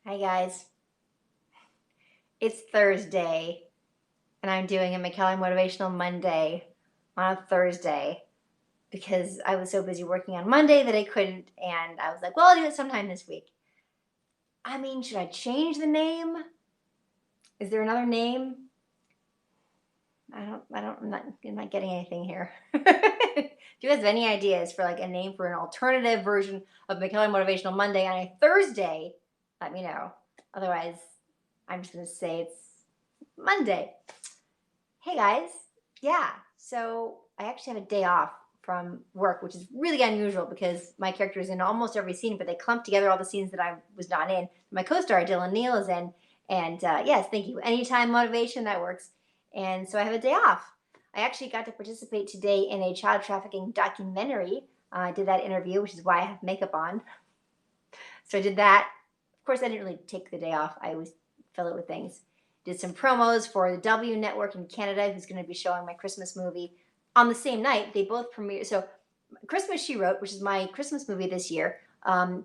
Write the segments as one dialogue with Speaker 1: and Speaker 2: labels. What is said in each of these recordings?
Speaker 1: Hi guys, it's Thursday and I'm doing a McKellar Motivational Monday on a Thursday because I was so busy working on Monday that I couldn't, and I was like, well, I'll do it sometime this week. I mean, should I change the name? Is there another name? I'm not getting anything here. If you guys have any ideas for like a name for an alternative version of McKellar Motivational Monday on a Thursday, let me know. Otherwise, I'm just going to say it's Monday. Hey guys, yeah, so I actually have a day off from work, which is really unusual because my character is in almost every scene, but they clump together all the scenes that I was not in. My co-star Dylan Neal is in, and yes, thank you. Anytime motivation, that works. And so I have a day off. I actually got to participate today in a child trafficking documentary. I did that interview, which is why I have makeup on. So I did that. Of course, I didn't really take the day off. I always fill it with things. Did some promos for the W Network in Canada, who's going to be showing my Christmas movie on the same night. They both premiere. So Christmas She Wrote, which is my Christmas movie this year,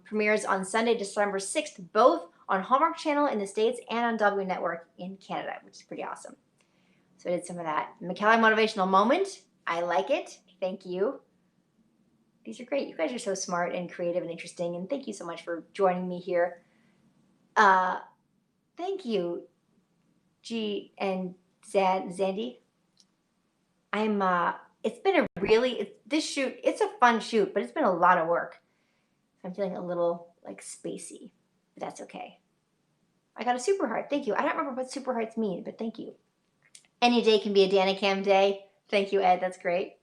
Speaker 1: premieres on Sunday, December 6th, both on Hallmark Channel in the States and on W Network in Canada, which is pretty awesome. So I did some of that. McKellar Motivational Moment. I like it. Thank you. These are great. You guys are so smart and creative and interesting, and thank you so much for joining me here. Thank you, G and Zandy. It's been this shoot, it's a fun shoot, but it's been a lot of work. I'm feeling a little like spacey, but that's okay. I got a super heart. Thank you. I don't remember what super hearts mean, but thank you. Any day can be a Danicam day. Thank you, Ed. That's great.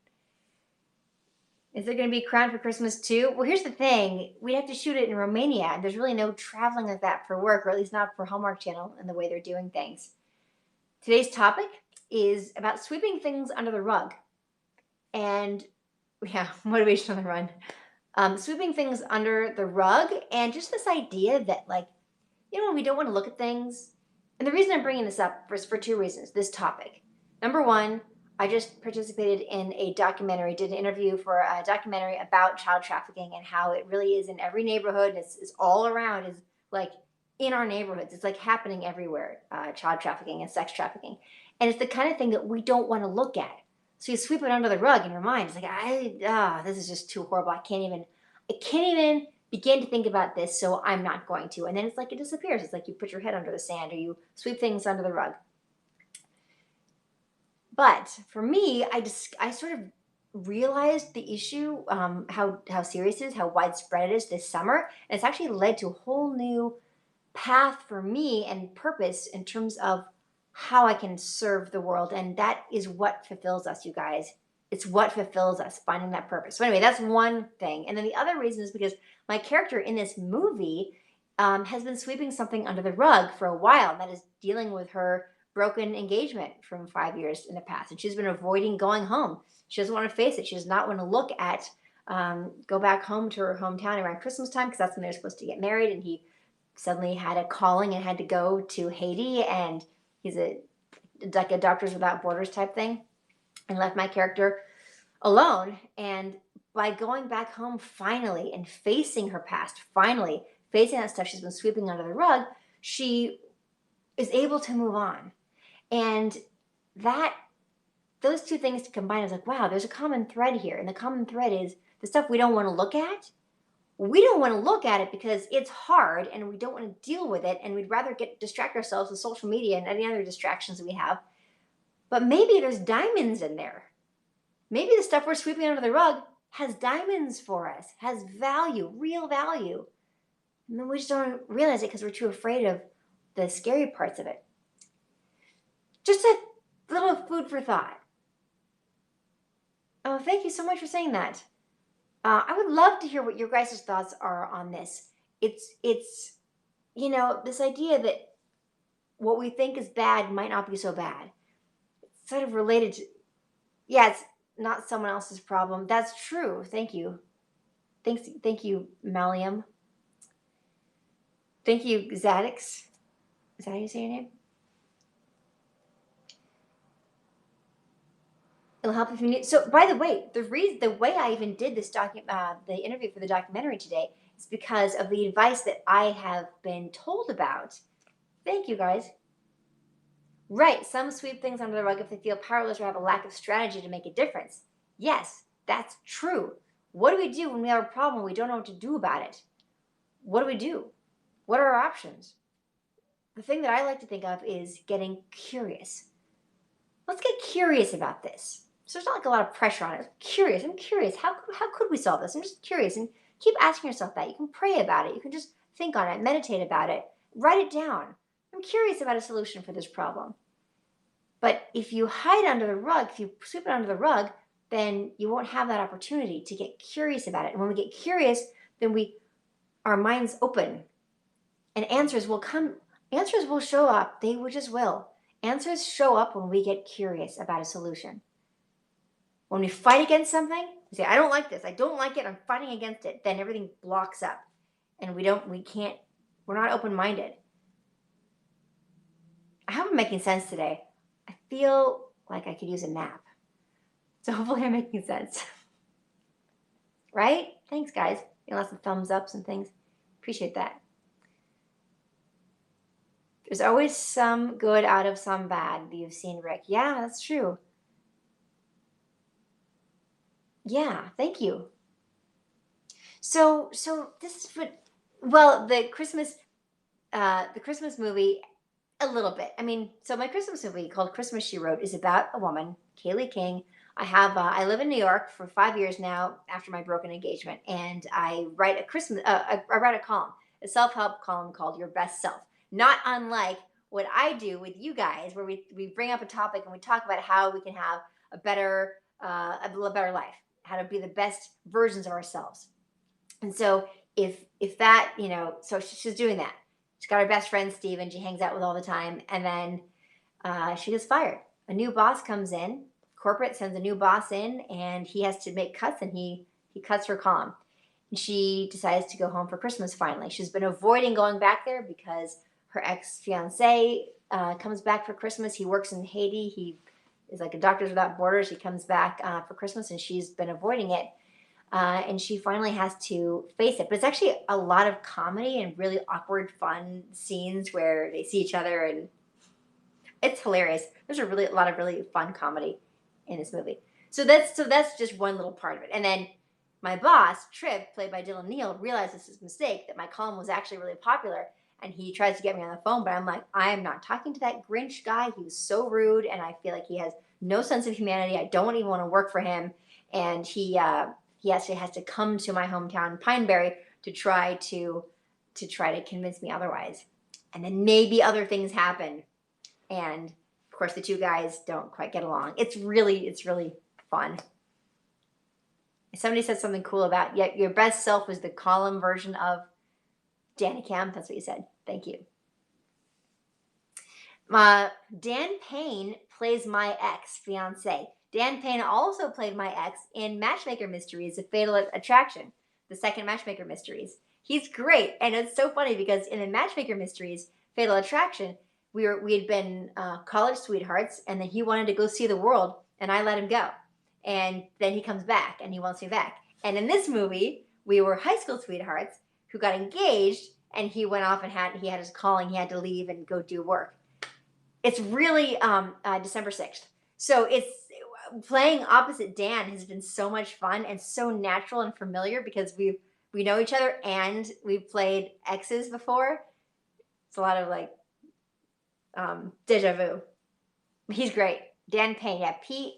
Speaker 1: Is there going to be a crown for Christmas too? Well, here's the thing. We'd have to shoot it in Romania, and there's really no traveling like that for work, or at least not for Hallmark Channel and the way they're doing things. Today's topic is about sweeping things under the rug. And yeah, motivation on the run. Sweeping things under the rug, and just this idea that, like, we don't want to look at things. And the reason I'm bringing this up is for two reasons. This topic. Number one, I just participated in a documentary, did an interview for a documentary about child trafficking and how it really is in every neighborhood. It's all around. It's like in our neighborhoods. It's like happening everywhere, child trafficking and sex trafficking. And it's the kind of thing that we don't want to look at. So you sweep it under the rug in your mind. It's like, this is just too horrible. I can't even begin to think about this, so I'm not going to. And then it's like it disappears. It's like you put your head under the sand or you sweep things under the rug. But for me, I sort of realized the issue, how serious it is, how widespread it is this summer. And it's actually led to a whole new path for me and purpose in terms of how I can serve the world. And that is what fulfills us, you guys. It's what fulfills us, finding that purpose. So anyway, that's one thing. And then the other reason is because my character in this movie has been sweeping something under the rug for a while. And that is dealing with her broken engagement from 5 years in the past. And she's been avoiding going home. She doesn't want to face it. She does not want to look at, go back home to her hometown around Christmas time, because that's when they're supposed to get married. And he suddenly had a calling and had to go to Haiti. And he's like a Doctors Without Borders type thing, and left my character alone. And by going back home finally and facing her past, finally facing that stuff she's been sweeping under the rug, she is able to move on. And those two things combined is like, wow, there's a common thread here. And the common thread is the stuff we don't want to look at. We don't want to look at it because it's hard and we don't want to deal with it. And we'd rather distract ourselves with social media and any other distractions we have. But maybe there's diamonds in there. Maybe the stuff we're sweeping under the rug has diamonds for us, has value, real value. And then we just don't realize it because we're too afraid of the scary parts of it. Just a little food for thought. Oh, thank you so much for saying that. I would love to hear what your guys' thoughts are on this. It's this idea that what we think is bad might not be so bad. It's sort of related to, yeah, it's not someone else's problem. That's true. Thank you. Thank you, Malium. Thank you, Zadix. Is that how you say your name? It'll help if you need. So, by the way, the way I even did this the interview for the documentary today It's because of the advice that I have been told about. Thank you, guys. Right. Some sweep things under the rug if they feel powerless or have a lack of strategy to make a difference. Yes, that's true. What do we do when we have a problem? We don't know what to do about it. What do we do? What are our options? The thing that I like to think of is getting curious. Let's get curious about this. So there's not like a lot of pressure on it. Curious. I'm curious. How could we solve this? I'm just curious. And keep asking yourself that. You can pray about it. You can just think on it, meditate about it, write it down. I'm curious about a solution for this problem. But if you hide under the rug, if you sweep it under the rug, then you won't have that opportunity to get curious about it. And when we get curious, then our minds open and answers will come. Answers will show up. They just will. Answers show up when we get curious about a solution. When we fight against something, we say, I don't like this. I don't like it. I'm fighting against it. Then everything blocks up and we're not open-minded. I hope I'm making sense today. I feel like I could use a nap. So hopefully I'm making sense. Right? Thanks, guys. Lots of thumbs ups and things. Appreciate that. There's always some good out of some bad. You've seen, Rick. Yeah, that's true. Yeah, thank you. So this is what, well, the Christmas movie, a little bit. I mean, so my Christmas movie called Christmas She Wrote is about a woman, Kaylee King. I live in New York for 5 years now after my broken engagement, and I write I write a column, a self-help column called Your Best Self. Not unlike what I do with you guys, where we bring up a topic and we talk about how we can have a better life, how to be the best versions of ourselves. And so if that, so she's doing that. She's got her best friend Steven she hangs out with all the time, and then she gets fired. A new boss comes in. Corporate sends a new boss in, and he has to make cuts, and he cuts her column. And she decides to go home for Christmas finally. She's been avoiding going back there because her ex-fiance comes back for Christmas. He works in Haiti. He is like a Doctors Without Borders. He comes back for Christmas, and she's been avoiding it. And she finally has to face it. But it's actually a lot of comedy and really awkward, fun scenes where they see each other, and it's hilarious. There's a lot of really fun comedy in this movie. So that's just one little part of it. And then my boss, Tripp, played by Dylan Neal, realizes his mistake, that my column was actually really popular. And he tries to get me on the phone, but I'm like, I am not talking to that Grinch guy. He was so rude, and I feel like he has no sense of humanity. I don't even want to work for him. And he actually has to come to my hometown, Pineberry, to try to convince me otherwise. And then maybe other things happen, and of course the two guys don't quite get along. It's really fun. Somebody said something cool about, yeah, Your Best Self was the column version of Danny Cam. That's what you said. Thank you. Dan Payne plays my ex-fiance. Dan Payne also played my ex in Matchmaker Mysteries, A Fatal Attraction, the second Matchmaker Mysteries. He's great, and it's so funny because in the Matchmaker Mysteries, Fatal Attraction, we had been college sweethearts, and then he wanted to go see the world, and I let him go. And then he comes back, and he wants me back. And in this movie, we were high school sweethearts who got engaged, and he went off and he had his calling. He had to leave and go do work. It's really December 6th. So it's playing opposite Dan has been so much fun and so natural and familiar because we know each other and we've played exes before. It's a lot of like deja vu. He's great. Dan Payne, yeah, Payne.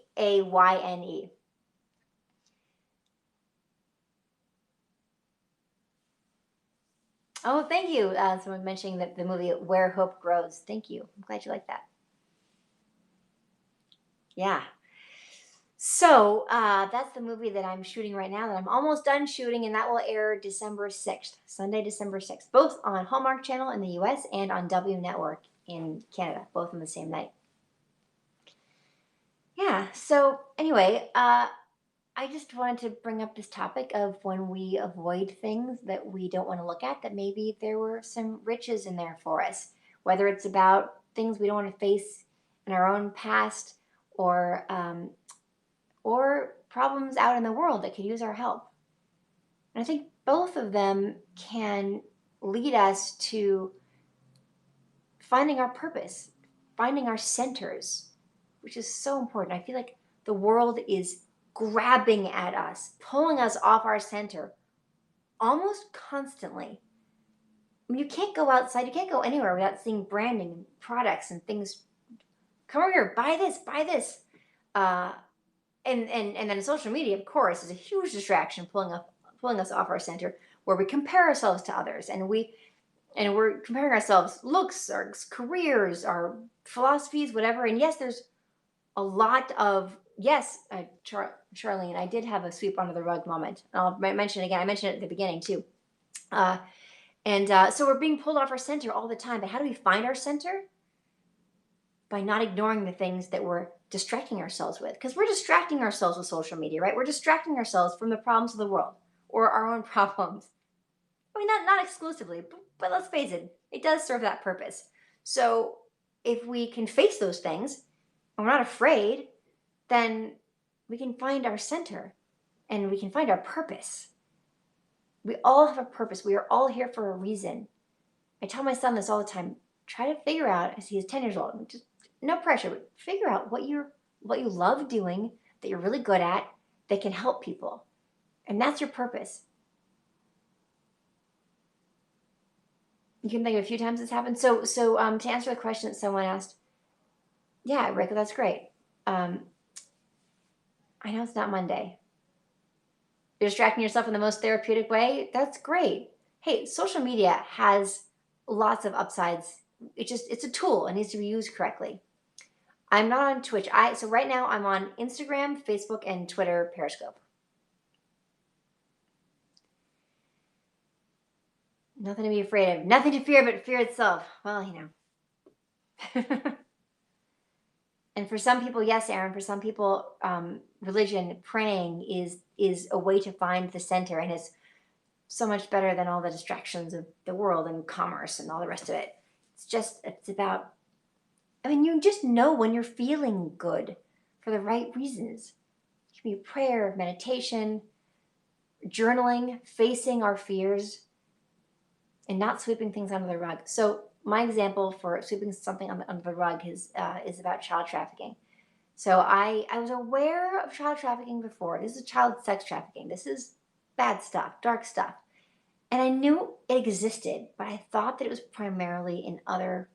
Speaker 1: Oh, thank you. Someone mentioning that the movie Where Hope Grows. Thank you. I'm glad you like that. Yeah. So that's the movie that I'm shooting right now, that I'm almost done shooting, and that will air December 6th, Sunday, December 6th, both on Hallmark Channel in the US and on W Network in Canada, both on the same night. Yeah, so anyway, I just wanted to bring up this topic of when we avoid things that we don't want to look at, that maybe there were some riches in there for us, whether it's about things we don't want to face in our own past, or problems out in the world that could use our help. And I think both of them can lead us to finding our purpose, finding our centers, which is so important. I feel like the world is grabbing at us, pulling us off our center almost constantly. I mean, you can't go outside, you can't go anywhere without seeing branding and products and things. Come over here, buy this, buy this. Uh, and then social media, of course, is a huge distraction, pulling us off our center, where we compare ourselves to others, and we're comparing ourselves looks, our careers, our philosophies, whatever. And yes, there's a lot of yes, Charlene, I did have a sweep under the rug moment. I'll mention it again. I mentioned it at the beginning too. Uh, and so we're being pulled off our center all the time. But how do we find our center? By not ignoring the things that we're distracting ourselves with. Because we're distracting ourselves with social media, right? We're distracting ourselves from the problems of the world or our own problems. I mean, not exclusively, but let's face it, it does serve that purpose. So if we can face those things and we're not afraid, then we can find our center and we can find our purpose. We all have a purpose. We are all here for a reason. I tell my son this all the time. Try to figure out, as he is 10 years old, just no pressure, but figure out what you love doing, that you're really good at, that can help people. And that's your purpose. You can think of a few times this happened. So to answer the question that someone asked, yeah, Rick, that's great. I know it's not Monday. You're distracting yourself in the most therapeutic way. That's great. Hey, social media has lots of upsides. It's a tool. It needs to be used correctly. I'm not on Twitch. So right now I'm on Instagram, Facebook, and Twitter, Periscope. Nothing to be afraid of. Nothing to fear but fear itself. Well, you know. And for some people, yes, Aaron, for some people, religion, praying is a way to find the center, and it's so much better than all the distractions of the world and commerce and all the rest of it. It's about, I mean, you just know when you're feeling good for the right reasons. It can be prayer, meditation, journaling, facing our fears, and not sweeping things under the rug. So my example for sweeping something under the rug is about child trafficking. So I was aware of child trafficking before. This is child sex trafficking. This is bad stuff, dark stuff. And I knew it existed, but I thought that it was primarily in other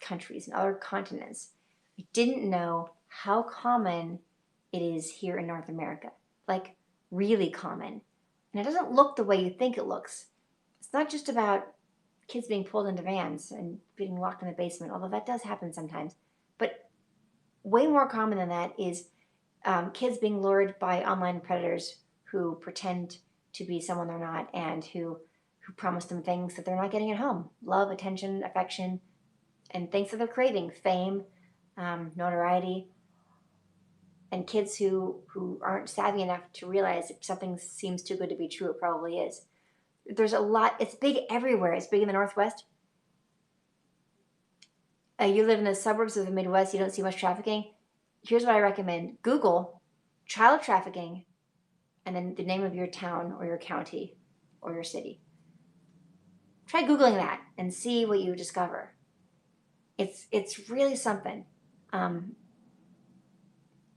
Speaker 1: countries and other continents. I didn't know how common it is here in North America, like really common. And it doesn't look the way you think it looks. It's not just about kids being pulled into vans and being locked in the basement, although that does happen sometimes. But way more common than that is kids being lured by online predators who pretend to be someone they're not, and who promise them things that they're not getting at home: love, attention, affection, and things that they're craving: fame, notoriety. And kids who aren't savvy enough to realize if something seems too good to be true, it probably is. There's a lot. It's big everywhere. It's big in the Northwest. You live in the suburbs of the Midwest, you don't see much trafficking. Here's what I recommend: Google child trafficking and then the name of your town or your county or your city. Try Googling that and see what you discover. It's really something.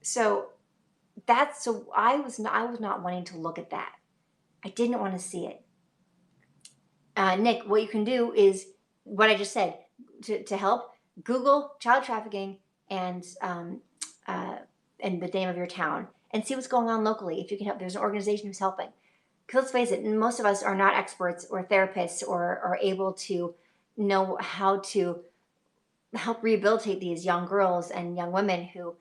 Speaker 1: So I was not wanting to look at that. I didn't want to see it. Nick, what you can do is what I just said to help. Google child trafficking and the name of your town and see what's going on locally. If you can help, there's an organization who's helping. Because let's face it, most of us are not experts or therapists or are able to know how to help rehabilitate these young girls and young women who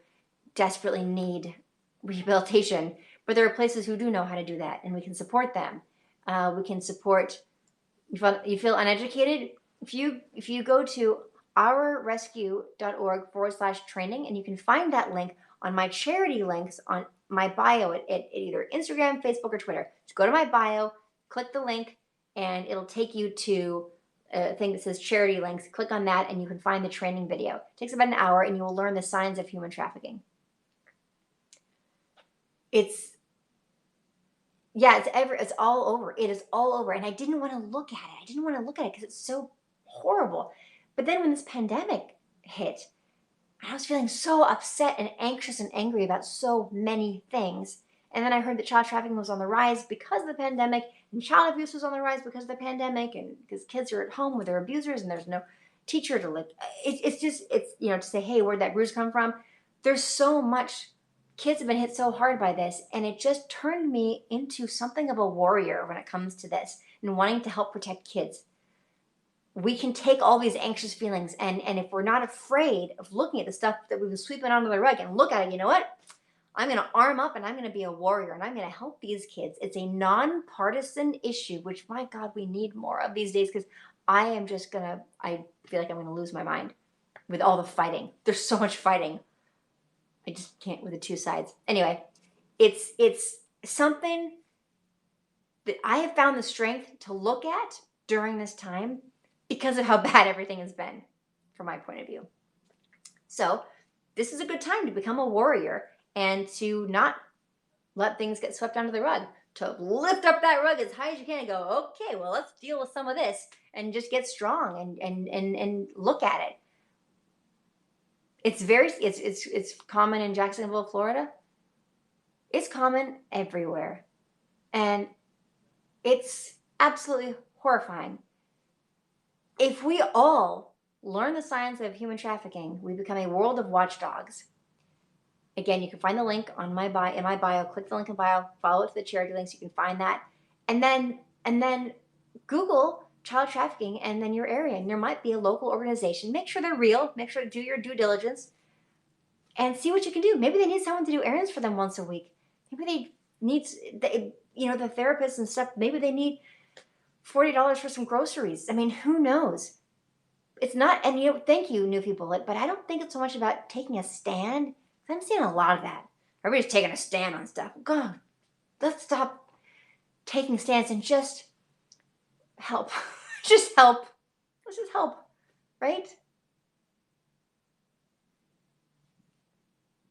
Speaker 1: desperately need rehabilitation. But there are places who do know how to do that, and we can support them. We can support. You feel uneducated? If you go to ourrescue.org/training, and you can find that link on my charity links on my bio at either Instagram, Facebook, or Twitter. Just go to my bio, click the link, and it'll take you to a thing that says charity links. Click on that, and you can find the training video. It takes about an hour, and you will learn the signs of human trafficking. Yeah, it's all over. It is all over. And I didn't want to look at it. I didn't want to look at it because it's so horrible. But then when this pandemic hit, I was feeling so upset and anxious and angry about so many things. And then I heard that child trafficking was on the rise because of the pandemic, and child abuse was on the rise because of the pandemic, and because kids are at home with their abusers, and there's no teacher to like. It's just it's to say, hey, where'd that bruise come from? There's so much. Kids have been hit so hard by this, and it just turned me into something of a warrior when it comes to this and wanting to help protect kids. We can take all these anxious feelings, and if we're not afraid of looking at the stuff that we've been sweeping under the rug and look at it, you know what? I'm going to arm up and I'm going to be a warrior and I'm going to help these kids. It's a nonpartisan issue, which my God, we need more of these days, because I feel like I'm going to lose my mind with all the fighting. There's so much fighting. I just can't with the two sides. Anyway, it's something that I have found the strength to look at during this time because of how bad everything has been from my point of view. So this is a good time to become a warrior and to not let things get swept under the rug, to lift up that rug as high as you can and go, okay, well, let's deal with some of this and just get strong and look at it. It's common in Jacksonville, Florida. It's common everywhere. And it's absolutely horrifying. If we all learn the science of human trafficking, we become a world of watchdogs. Again, you can find the link on my bio, in my bio. Click the link in bio, follow it to the charity links. You can find that, and then Google child trafficking, and then your area, and there might be a local organization. Make sure they're real. Make sure to do your due diligence, and see what you can do. Maybe they need someone to do errands for them once a week. Maybe they need the therapists and stuff. Maybe they need $40 for some groceries. I mean, who knows? It's not, and thank you, new people, but I don't think it's so much about taking a stand. I'm seeing a lot of that. Everybody's taking a stand on stuff. God, let's stop taking stands and just help. Just help. Let's just help, right?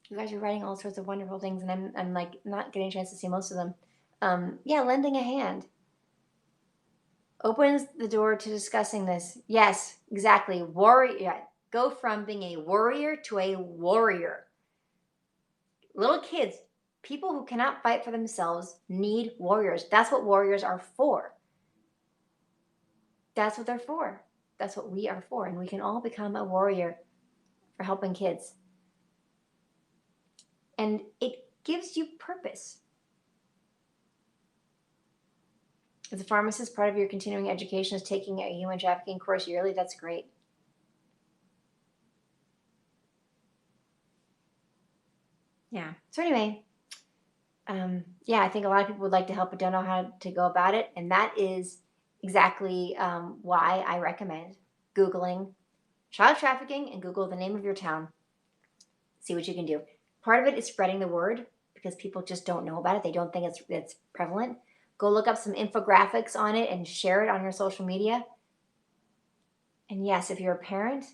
Speaker 1: You guys are writing all sorts of wonderful things, and I'm like not getting a chance to see most of them. Yeah, lending a hand opens the door to discussing this. Yes, exactly. Warrior. Yeah, go from being a worrier to a warrior. Little kids, people who cannot fight for themselves, need warriors. That's what warriors are for. That's what they're for. That's what we are for. And we can all become a warrior for helping kids. And it gives you purpose. As a pharmacist, part of your continuing education is taking a human trafficking course yearly. That's great. Yeah. So anyway, yeah, I think a lot of people would like to help but don't know how to go about it. And that is exactly why I recommend Googling child trafficking and Google the name of your town. See what you can do. Part of it is spreading the word because people just don't know about it. They don't think it's prevalent. Go look up some infographics on it and share it on your social media. And yes, if you're a parent,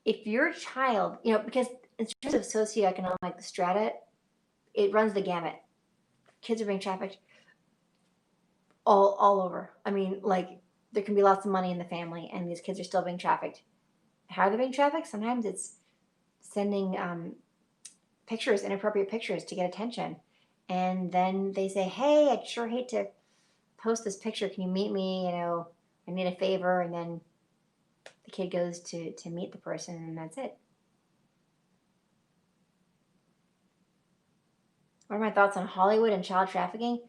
Speaker 1: if your child, because in terms of socioeconomic strata, it runs the gamut. Kids are being trafficked all over. I mean, like there can be lots of money in the family, and these kids are still being trafficked. How are they being trafficked? Sometimes it's sending pictures, inappropriate pictures, to get attention, and then they say, "Hey, I'd sure hate to post this picture. Can you meet me? I need a favor." And then the kid goes to meet the person, and that's it. What are my thoughts on Hollywood and child trafficking?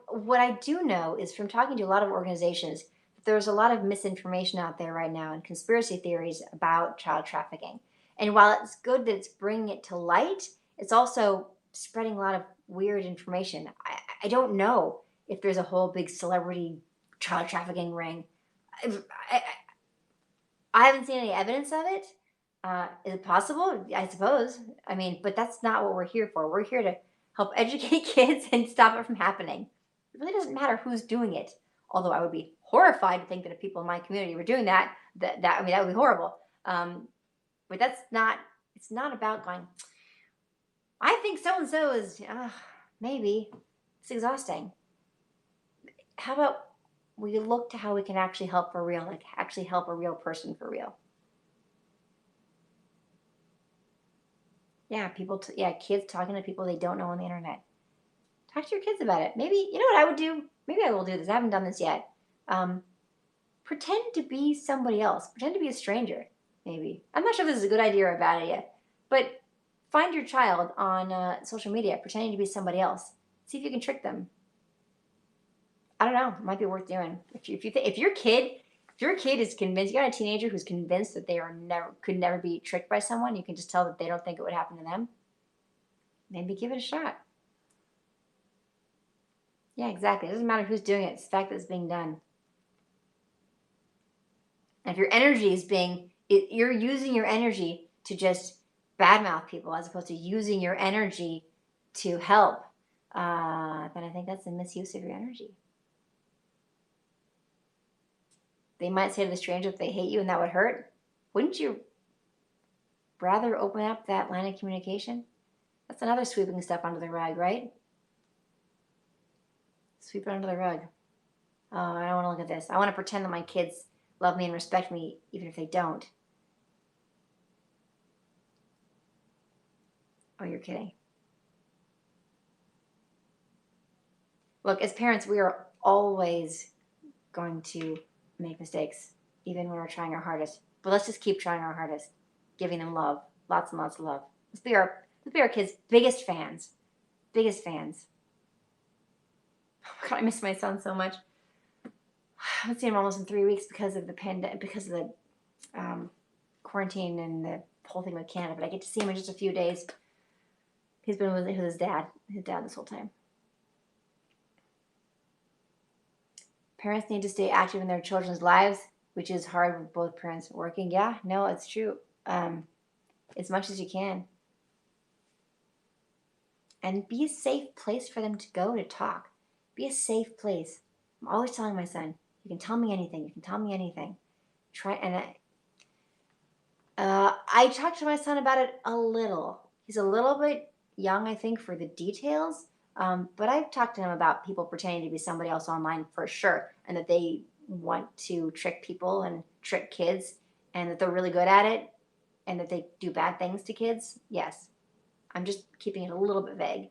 Speaker 1: What I do know is from talking to a lot of organizations, that there's a lot of misinformation out there right now and conspiracy theories about child trafficking. And while it's good that it's bringing it to light, it's also spreading a lot of weird information. I don't know if there's a whole big celebrity child trafficking ring. I, I haven't seen any evidence of it. Is it possible? I suppose. I mean, but that's not what we're here for. We're here to help educate kids and stop it from happening. It really doesn't matter who's doing it. Although I would be horrified to think that if people in my community were doing that, that would be horrible. But that's not. It's not about going. I think so and so is. Maybe. It's exhausting. How about we look to how we can actually help for real, like actually help a real person for real? Yeah, yeah, kids talking to people they don't know on the internet. Talk to your kids about it. Maybe, you know what I would do? Maybe I will do this. I haven't done this yet. Um, Pretend to be somebody else. Pretend to be a stranger, maybe. I'm not sure if this is a good idea or a bad idea, but find your child on social media pretending to be somebody else. See if you can trick them. I don't know. It might be worth doing. If your kid is convinced, you got a teenager who's convinced that they are never could never be tricked by someone, you can just tell that they don't think it would happen to them. Maybe give it a shot. Yeah, exactly. It doesn't matter who's doing it. It's the fact that it's being done. And if your energy is you're using your energy to just badmouth people as opposed to using your energy to help, then I think that's a misuse of your energy. They might say to the stranger if they hate you and that would hurt. Wouldn't you rather open up that line of communication? That's another sweeping stuff under the rug, right? Sweep it under the rug. Oh, I don't want to look at this. I want to pretend that my kids love me and respect me, even if they don't. Oh, you're kidding. Look, as parents, we are always going to make mistakes, even when we're trying our hardest. But let's just keep trying our hardest, giving them love, lots and lots of love. Let's be our kids' biggest fans, biggest fans. Oh God, I miss my son so much. I haven't seen him almost in 3 weeks because of the pandemic, because of the quarantine and the whole thing with Canada. But I get to see him in just a few days. He's been with his dad this whole time. Parents need to stay active in their children's lives, which is hard with both parents working. Yeah, no, it's true. As much as you can. And be a safe place for them to go to talk. Be a safe place. I'm always telling my son, you can tell me anything. You can tell me anything. Try and I talked to my son about it a little. He's a little bit young, I think, for the details. But I've talked to him about people pretending to be somebody else online for sure, and that they want to trick people and trick kids, and that they're really good at it, and that they do bad things to kids. Yes, I'm just keeping it a little bit vague.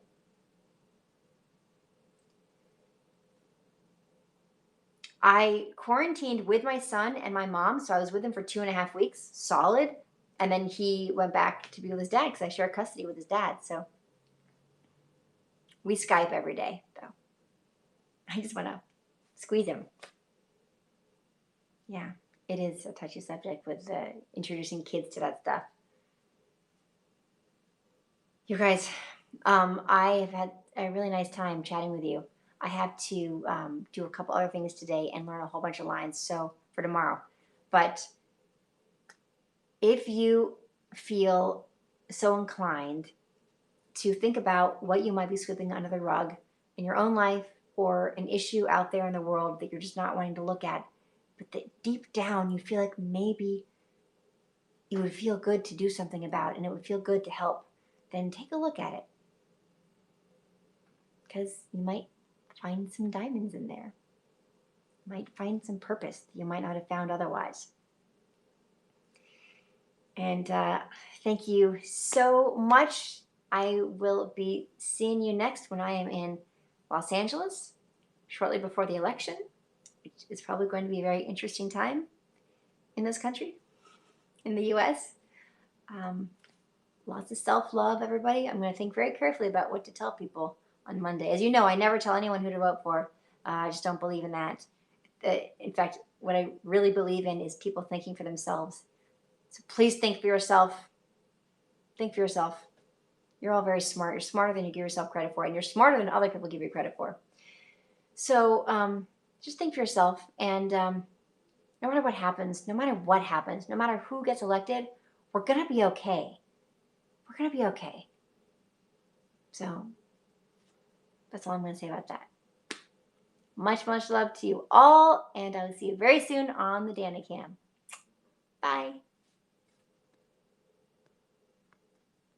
Speaker 1: I quarantined with my son and my mom, so I was with him for 2.5 weeks, solid. And then he went back to be with his dad because I share custody with his dad. So we Skype every day, though. I just want to squeeze him. Yeah, it is a touchy subject with introducing kids to that stuff. You guys, I have had a really nice time chatting with you. I have to do a couple other things today and learn a whole bunch of lines so for tomorrow. But if you feel so inclined to think about what you might be sweeping under the rug in your own life or an issue out there in the world that you're just not wanting to look at, but that deep down you feel like maybe it would feel good to do something about it and it would feel good to help, then take a look at it. Because you might find some diamonds in there. You might find some purpose that you might not have found otherwise. And thank you so much. I will be seeing you next when I am in Los Angeles shortly before the election, which is probably going to be a very interesting time in this country, in the US. Lots of self-love, everybody. I'm going to think very carefully about what to tell people on Monday. As you know, I never tell anyone who to vote for. I just don't believe in that. In fact, what I really believe in is people thinking for themselves. So please think for yourself. Think for yourself. You're all very smart. You're smarter than you give yourself credit for, and you're smarter than other people give you credit for. So just think for yourself, and no matter what happens, no matter who gets elected, we're going to be okay. We're going to be okay. So that's all I'm going to say about that. Much, much love to you all, and I will see you very soon on the Danicam. Bye.